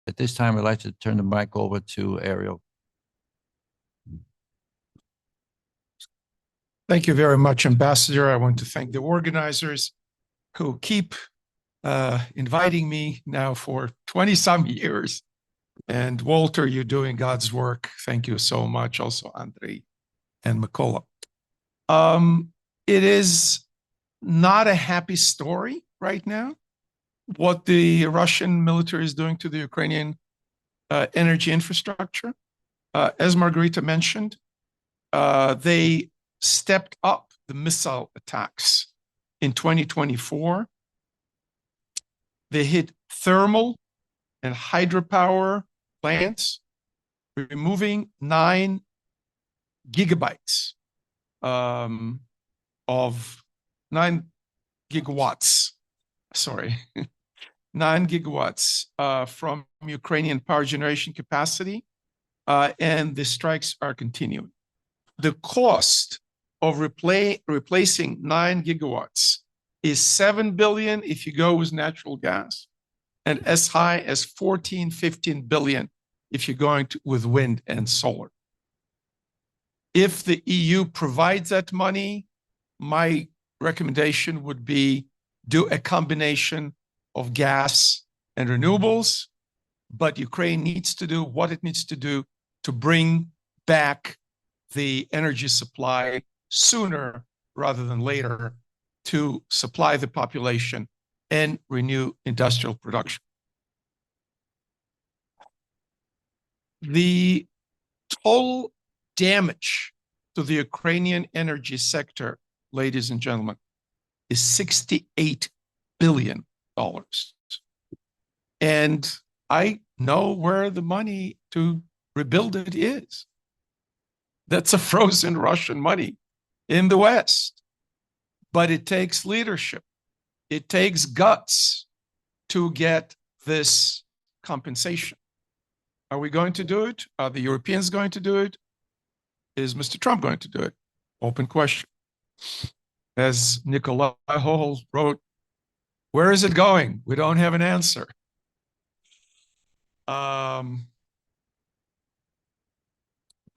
At this time, I'd like to turn the mic over to Ariel. Thank you very much, Ambassador. I want to thank the organizers who keep inviting me now for 20-some years. And Walter, you're doing God's work. Thank you so much. Also, Andrei and Mikola. It is not a happy story right now, what the Russian military is doing to the Ukrainian energy infrastructure. As Margarita mentioned, they stepped up the missile attacks in 2024. They hit thermal and hydropower plants, removing 9 gigabytes of 9 gigawatts, sorry, 9 gigawatts from Ukrainian power generation capacity, and the strikes are continuing. The cost of replacing 9 gigawatts is $7 billion if you go with natural gas, and as high as $14-15 billion if you're going with wind and solar. If the EU provides that money, my recommendation would be do a combination of gas and renewables, but Ukraine needs to do what it needs to do to bring back the energy supply sooner rather than later to supply the population and renew industrial production. The total damage to the Ukrainian energy sector, ladies and gentlemen, is $68 billion. And I know where the money to rebuild it is. That's a frozen Russian money in the West. But it takes leadership. It takes guts to get this compensation. Are we going to do it? Are the Europeans going to do it? Is Mr. Trump going to do it? Open question. As Nikolai Hohl wrote, where is it going? We don't have an answer.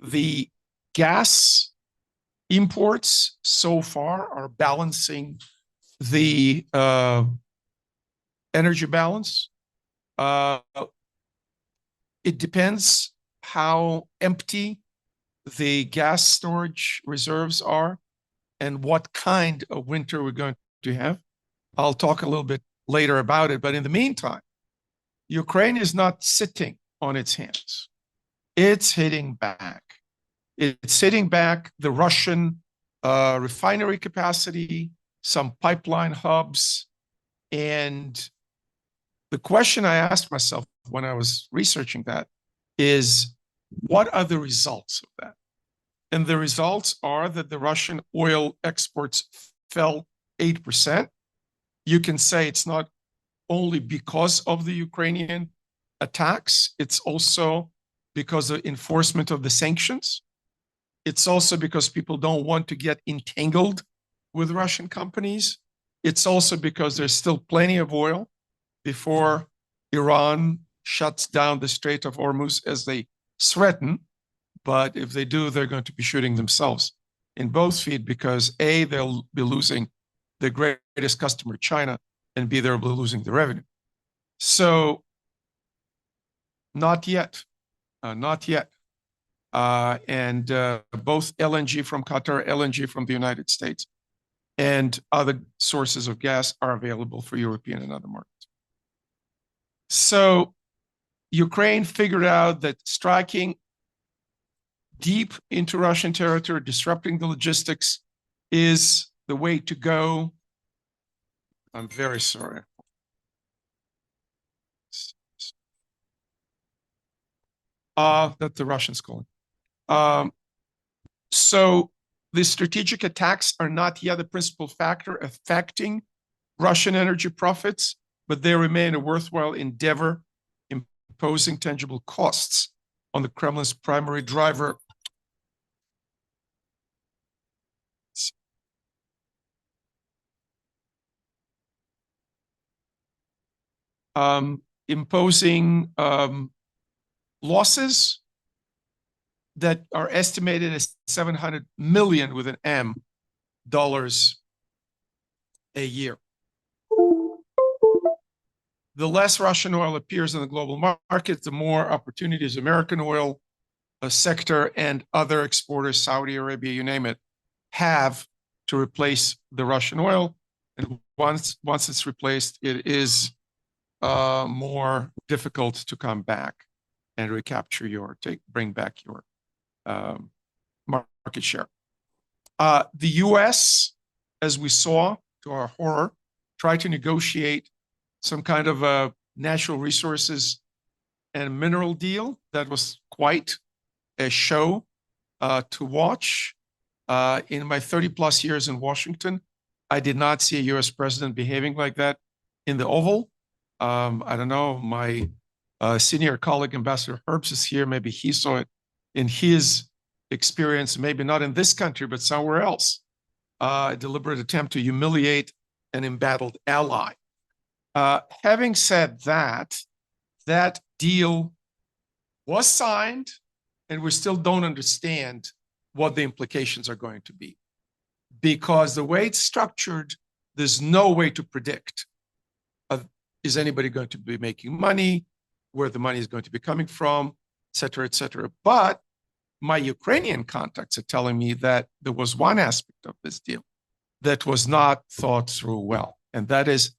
The gas imports so far are balancing the energy balance. It depends how empty the gas storage reserves are and what kind of winter we're going to have. I'll talk a little bit later about it, but in the meantime, Ukraine is not sitting on its hands. It's hitting back. It's hitting back the Russian refinery capacity, some pipeline hubs. And the question I asked myself when I was researching that is, what are the results of that? And the results are that the Russian oil exports fell 8%. You can say it's not only because of the Ukrainian attacks, it's also because of enforcement of the sanctions. It's also because people don't want to get entangled with Russian companies. It's also because there's still plenty of oil before Iran shuts down the Strait of Hormuz as they threaten. But if they do, they're going to be shooting themselves in both feet because A, they'll be losing the greatest customer, China, and B, they'll be losing the revenue. So not yet, not yet. And both LNG from Qatar, LNG from the United States, and other sources of gas are available for European and other markets. So Ukraine figured out that striking deep into Russian territory, disrupting the logistics is the way to go. I'm very sorry. That the Russians calling. So the strategic attacks are not yet the principal factor affecting Russian energy profits, but they remain a worthwhile endeavor, imposing tangible costs on the Kremlin's primary driver. imposing losses that are estimated as 700 million with an M dollars a year. The less Russian oil appears in the global market, the more opportunities American oil sector and other exporters, Saudi Arabia, you name it, have to replace the Russian oil. And once it's replaced, it is more difficult to come back and recapture bring back your market share. The US, as we saw to our horror, tried to negotiate some kind of a natural resources and mineral deal that was quite a show to watch. In my 30 plus years in Washington, I did not see a US president behaving like that in the Oval. I don't know, my senior colleague, Ambassador Herbst, is here. Maybe he saw it in his experience, maybe not in this country, but somewhere else. A deliberate attempt to humiliate an embattled ally. Having said that, that deal was signed, and we still don't understand what the implications are going to be. Because the way it's structured, there's no way to predict. Is anybody going to be making money? Where the money is going to be coming from, et cetera, et cetera. But my Ukrainian contacts are telling me that there was one aspect of this deal that was not thought through well, and that is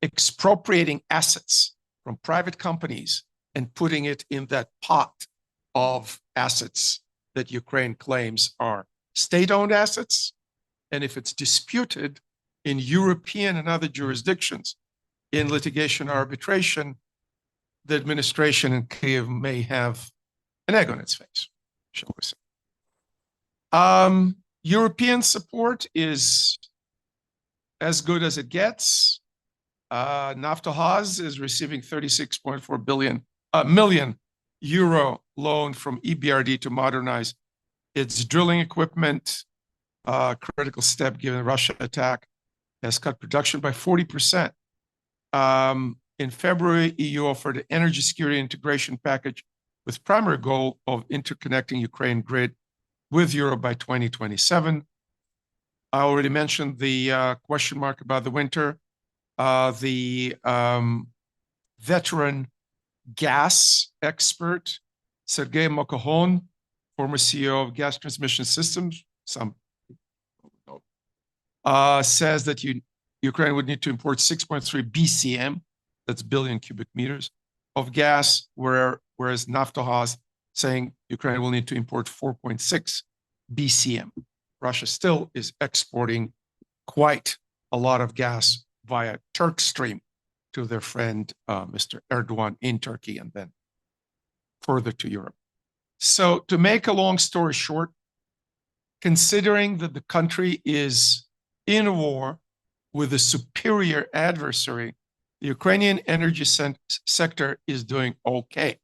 expropriating assets from private companies and putting it in that pot of assets that Ukraine claims are state-owned assets. And if it's disputed in European and other jurisdictions in litigation or arbitration, the administration in Kyiv may have an egg on its face, shall we say. European support is as good as it gets. Naftahaz is receiving 36.4 million euro loan from EBRD to modernize its drilling equipment. Critical step given Russia attack has cut production by 40%. In February, EU offered an energy security integration package with primary goal of interconnecting Ukraine grid with Europe by 2027. I already mentioned the question mark about the winter. The veteran gas expert, Sergei Mokohon, former CEO of Gas Transmission Systems, says that Ukraine would need to import 6.3 BCM, that's billion cubic meters, of gas, whereas Naftahaz saying Ukraine will need to import 4.6 BCM. Russia still is exporting quite a lot of gas via Turk Stream to their friend, Mr. Erdogan in Turkey, and then further to Europe. So to make a long story short, considering that the country is in a war with a superior adversary, the Ukrainian energy sector is doing okay.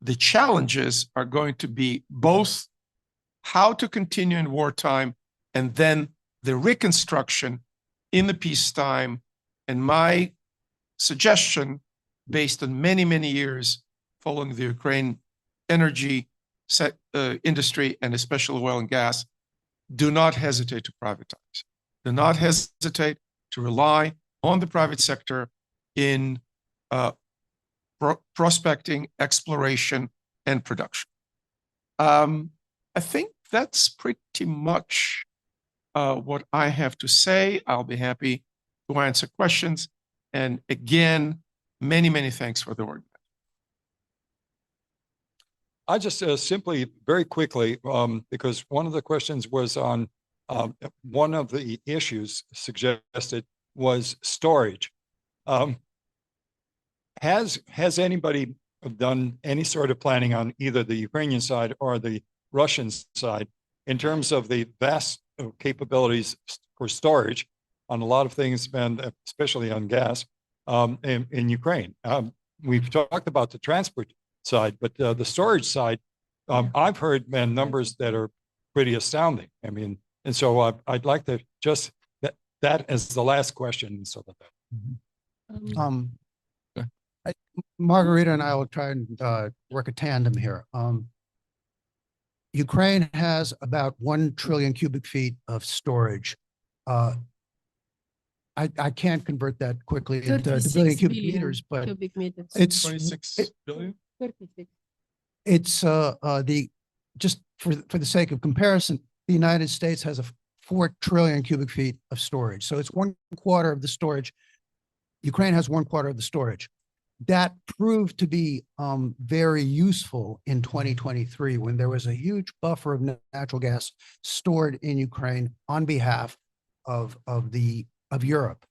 The challenges are going to be both how to continue in wartime and then the reconstruction in the peacetime. And my suggestion, based on many, many years following the Ukraine energy industry and especially oil and gas, do not hesitate to privatize. Do not hesitate to rely on the private sector in prospecting, exploration, and production. I think that's pretty much what I have to say. I'll be happy to answer questions. And again, many, many thanks for the work. I just simply, very quickly, because one of the questions was on one of the issues suggested was storage. Has anybody done any sort of planning on either the Ukrainian side or the Russian side in terms of the vast capabilities for storage on a lot of things, and especially on gas in Ukraine? We've talked about the transport side, but the storage side, I've heard numbers that are pretty astounding. I mean, and so I'd like to just that as the last question. So that. Margarita and I will try and work a tandem here. Ukraine has about 1 trillion cubic feet of storage. I can't convert that quickly into 36 billion cubic billion meters, but cubic meters. it's 26 billion? 36. it's the just for the sake of comparison, the United States has a 4 trillion cubic feet of storage. So it's 1/4 of the storage. Ukraine has 1/4 of the storage. That proved to be very useful in 2023 when there was a huge buffer of natural gas stored in Ukraine on behalf of Europe.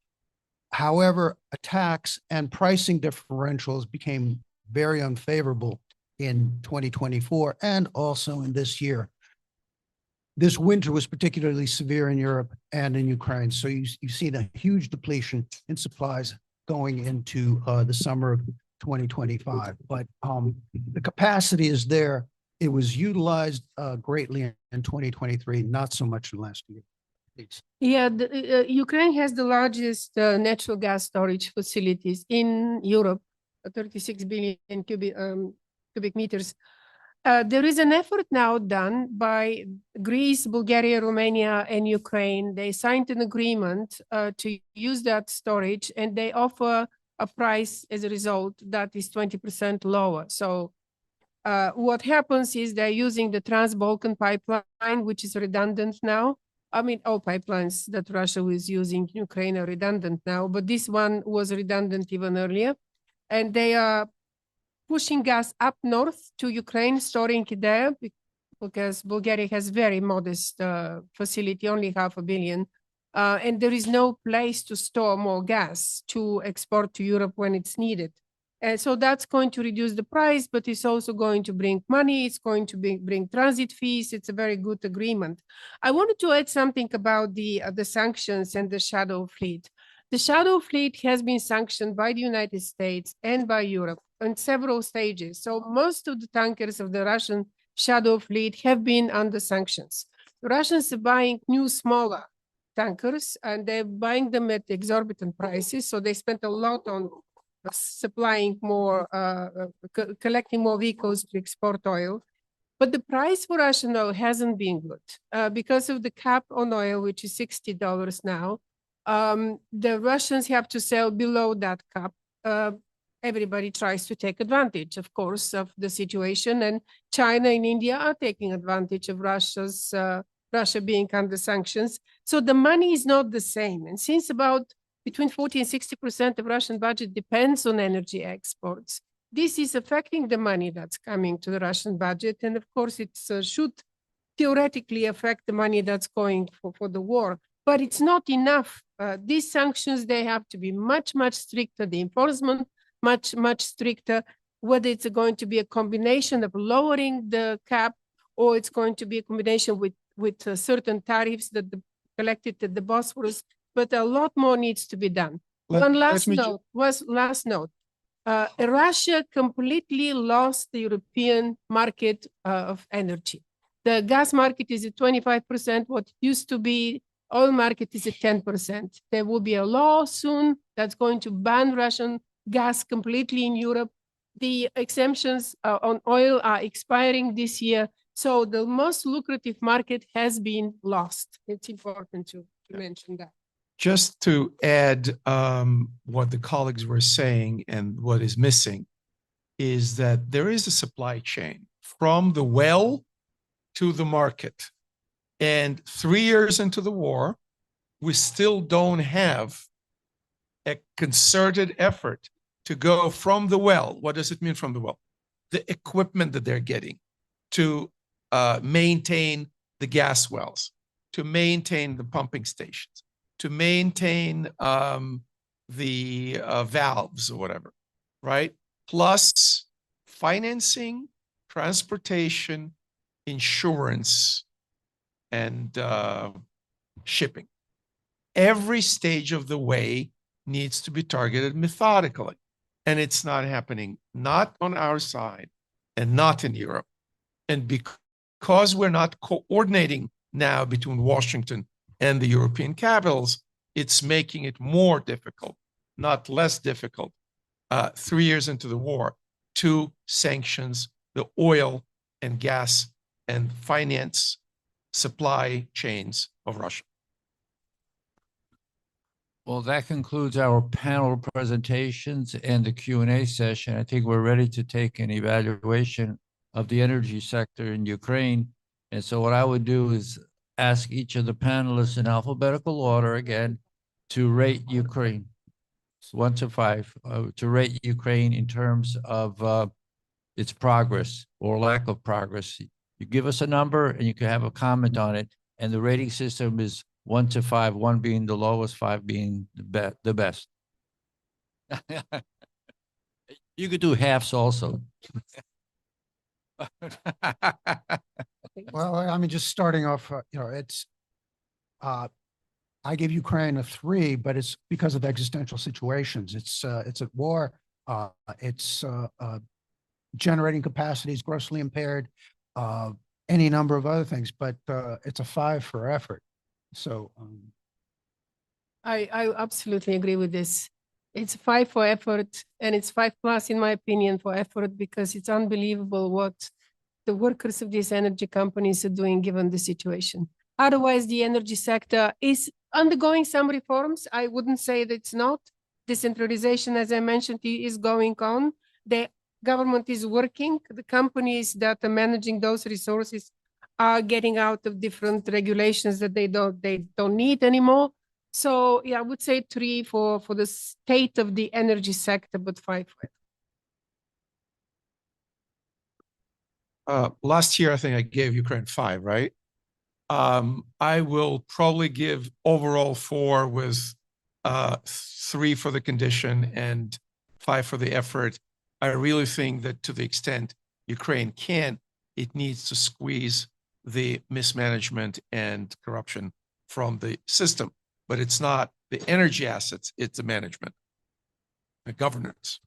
However, attacks and pricing differentials became very unfavorable in 2024 and also in this year. This winter was particularly severe in Europe and in Ukraine. So you've seen a huge depletion in supplies going into the summer of 2025. But the capacity is there. It was utilized greatly in 2023, not so much in last year. Please. Yeah, Ukraine has the largest natural gas storage facilities in Europe, 36 billion cubic meters. There is an effort now done by Greece, Bulgaria, Romania, and Ukraine. They signed an agreement to use that storage, and they offer a price as a result that is 20% lower. So what happens is they're using the Trans-Balkan pipeline, which is redundant now. I mean, all pipelines that Russia was using in Ukraine are redundant now, but this one was redundant even earlier. And they are pushing gas up north to Ukraine, storing it there because Bulgaria has very modest facility, only 500 million. And there is no place to store more gas to export to Europe when it's needed. And so that's going to reduce the price, but it's also going to bring money. It's going to bring transit fees. It's a very good agreement. I wanted to add something about the sanctions and the shadow fleet. The shadow fleet has been sanctioned by the United States and by Europe in several stages. So most of the tankers of the Russian shadow fleet have been under sanctions. The Russians are buying new, smaller tankers, and they're buying them at exorbitant prices. So they spent a lot on supplying more, collecting more vehicles to export oil. But the price for Russian oil hasn't been good because of the cap on oil, which is $60 now. The Russians have to sell below that cap. Everybody tries to take advantage, of course, of the situation, and China and India are taking advantage of Russia being under sanctions. So the money is not the same. And since about between 40 and 60% of Russian budget depends on energy exports, this is affecting the money that's coming to the Russian budget. And of course, it should theoretically affect the money that's going for the war. But it's not enough. These sanctions, they have to be much, much stricter. The enforcement, much stricter, whether it's going to be a combination of lowering the cap or it's going to be a combination with certain tariffs that collected at the Bosphorus. But a lot more needs to be done. One last note. Russia completely lost the European market of energy. The gas market is at 25%. What used to be oil market is at 10%. There will be a law soon that's going to ban Russian gas completely in Europe. The exemptions on oil are expiring this year. So the most lucrative market has been lost. It's important to mention that. Just to add what the colleagues were saying and what is missing is that there is a supply chain from the well to the market. And 3 years into the war, we still don't have a concerted effort to go from the well. What does it mean from the well? The equipment that they're getting to maintain the gas wells, to maintain the pumping stations, to maintain the valves or whatever, right? Plus financing, transportation, insurance, and shipping. Every stage of the way needs to be targeted methodically. And it's not happening, not on our side and not in Europe. And because we're not coordinating now between Washington and the European capitals, it's making it more difficult, not less difficult, 3 years into the war, to sanctions the oil and gas and finance supply chains of Russia. Well, that concludes our panel presentations and the Q&A session. I think we're ready to take an evaluation of the energy sector in Ukraine. And so what I would do is ask each of the panelists in alphabetical order again to rate Ukraine, 1 to 5, to rate Ukraine in terms of its progress or lack of progress. You give us a number and you can have a comment on it. And the rating system is 1 to 5, 1 being the lowest, 5 being the best. You could do halves also. Well, I mean, just starting off, it's, I give Ukraine a 3, but it's because of existential situations. It's at war. It's generating capacity is grossly impaired, any number of other things, but it's a 5 for effort. So I absolutely agree with this. It's 5 for effort, and it's 5+, in my opinion, for effort, because it's unbelievable what the workers of these energy companies are doing given the situation. Otherwise, the energy sector is undergoing some reforms. I wouldn't say that it's not. Decentralization, as I mentioned, is going on. The government is working. The companies that are managing those resources are getting out of different regulations that they don't need anymore. So yeah, I would say 3 for the state of the energy sector, but 5 for it. Last year, I think I gave Ukraine 5, right? I will probably give overall 4 with 3 for the condition and 5 for the effort. I really think that to the extent Ukraine can, it needs to squeeze the mismanagement and corruption from the system. But it's not the energy assets, it's the management, the governance.